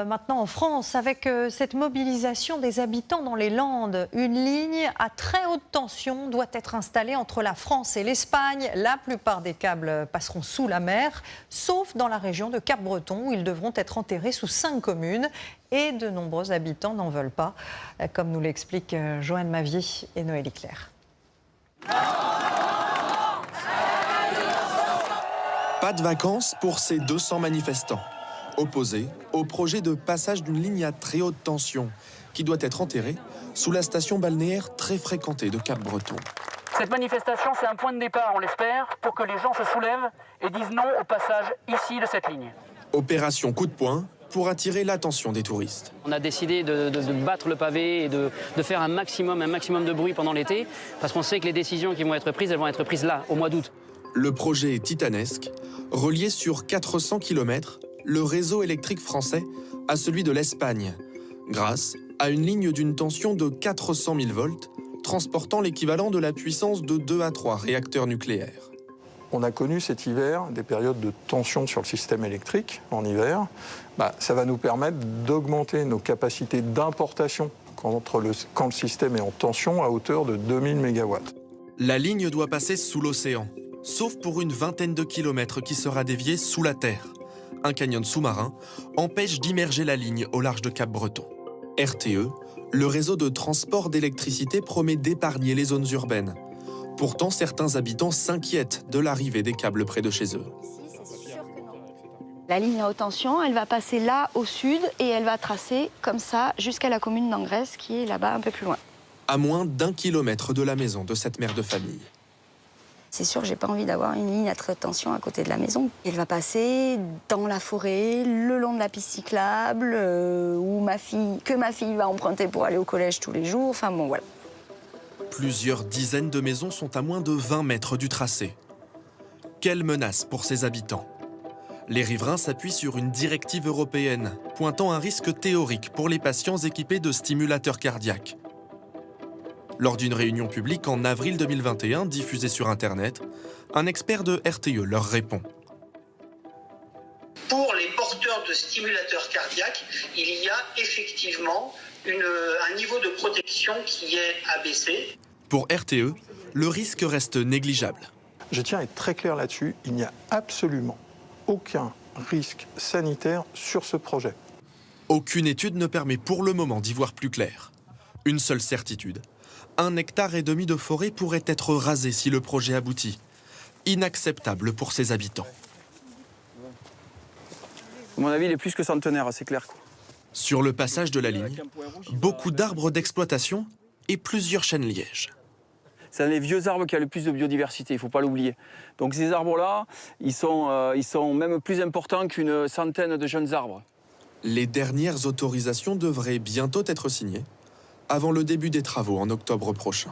maintenant en France avec cette mobilisation des habitants dans les Landes. Une ligne à très haute tension doit être installée entre la France et l'Espagne. La plupart des câbles passeront sous la mer, sauf dans la région de Cap-Breton où ils devront être enterrés sous 5 communes. Et de nombreux habitants n'en veulent pas, comme nous l'expliquent Joanne Mavier et Noélie Claire. Pas de vacances pour ces 200 manifestants, opposés au projet de passage d'une ligne à très haute tension qui doit être enterrée sous la station balnéaire très fréquentée de Cap-Breton. Cette manifestation, c'est un point de départ, on l'espère, pour que les gens se soulèvent et disent non au passage ici de cette ligne. Opération coup de poing pour attirer l'attention des touristes. On a décidé de battre le pavé et de faire un maximum de bruit pendant l'été, parce qu'on sait que les décisions qui vont être prises, elles vont être prises là, au mois d'août. Le projet est titanesque, relié sur 400 km, le réseau électrique français à celui de l'Espagne, grâce à une ligne d'une tension de 400 000 volts, transportant l'équivalent de la puissance de 2 à 3 réacteurs nucléaires. On a connu cet hiver des périodes de tension sur le système électrique en hiver. Ça va nous permettre d'augmenter nos capacités d'importation quand le système est en tension à hauteur de 2000 MW. La ligne doit passer sous l'océan, sauf pour une vingtaine de kilomètres qui sera déviée sous la terre. Un canyon sous-marin empêche d'immerger la ligne au large de Cap-Breton. RTE, le réseau de transport d'électricité, promet d'épargner les zones urbaines. Pourtant, certains habitants s'inquiètent de l'arrivée des câbles près de chez eux. La ligne à haute tension, elle va passer là au sud et elle va tracer comme ça jusqu'à la commune d'Angresse qui est là-bas un peu plus loin. À moins d'1 kilomètre de la maison de cette mère de famille. C'est sûr que j'ai pas envie d'avoir une ligne à très haute tension à côté de la maison. Elle va passer dans la forêt, le long de la piste cyclable, où ma fille va emprunter pour aller au collège tous les jours. Enfin bon, voilà. Plusieurs dizaines de maisons sont à moins de 20 mètres du tracé. Quelle menace pour ces habitants! Les riverains s'appuient sur une directive européenne, pointant un risque théorique pour les patients équipés de stimulateurs cardiaques. Lors d'une réunion publique en avril 2021, diffusée sur Internet, un expert de RTE leur répond. Pour les porteurs de stimulateurs cardiaques, il y a effectivement un niveau de protection qui est abaissé. Pour RTE, le risque reste négligeable. Je tiens à être très clair là-dessus, il n'y a absolument aucun risque sanitaire sur ce projet. Aucune étude ne permet pour le moment d'y voir plus clair. Une seule certitude, 1,5 hectare de forêt pourrait être rasé si le projet aboutit. Inacceptable pour ses habitants. À mon avis, il est plus que centenaire, c'est clair. Sur le passage de la ligne, beaucoup d'arbres d'exploitation et plusieurs chênes lièges. C'est les vieux arbres qui ont le plus de biodiversité, il ne faut pas l'oublier. Donc ces arbres-là, ils sont même plus importants qu'une centaine de jeunes arbres. Les dernières autorisations devraient bientôt être signées, avant le début des travaux en octobre prochain.